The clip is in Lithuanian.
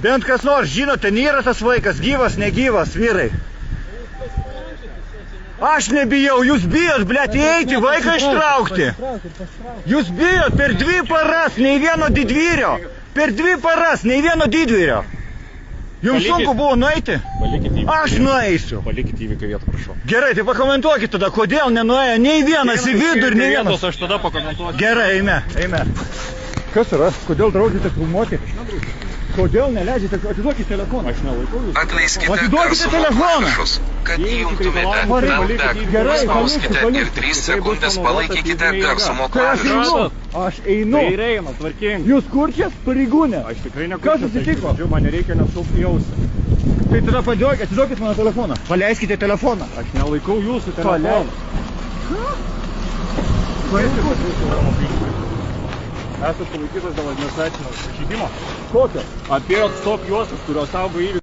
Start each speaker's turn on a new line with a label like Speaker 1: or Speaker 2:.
Speaker 1: Bent kas nors žino, ten yra tas vaikas, gyvas, negyvas, vyrai. Aš nebijau, jūs bijot, blėt, įeiti, vaiką ištraukti. Jūs bijot per 2 paras, nei vieno didvyrio. Per 2 paras, nei vieno didvyrio. Jums sunku buvo nueiti? Aš nueisiu.
Speaker 2: Palikit įvykio vietą, prašau.
Speaker 1: Gerai, tai pakomentuokit tada, kodėl nenuėjo nei vienas į vidų ir nei vienas.
Speaker 2: Aš tada pakomentuosiu.
Speaker 1: Gerai, eime. Kas yra? Kodėl draudžiate filmuoti? Kodėl neleidžiate? Atiduokit telefoną.
Speaker 2: Aš nelaikau jūs.
Speaker 3: Atleiskite garsumo klavišus, kad įjungtumėte tam spauskite ir 3 sekundės palaikykite garsumo klavišus.
Speaker 1: Aš einu.
Speaker 2: Tai eina, tvarkingai.
Speaker 1: Jūs kurčias pareigūnė?
Speaker 2: Aš tikrai nekurčias.
Speaker 1: Kas atsitiko?
Speaker 2: Man nereikia nesukti jausį.
Speaker 1: Tai tada atiduokit mano telefoną. Paleiskite telefoną.
Speaker 2: Aš nelaikau jūsų telefoną. Esate sulaikytas dėl administracinio pažeidimo.
Speaker 1: Kokio?
Speaker 2: Apėjot stop juostas, kurios saugo įvykį.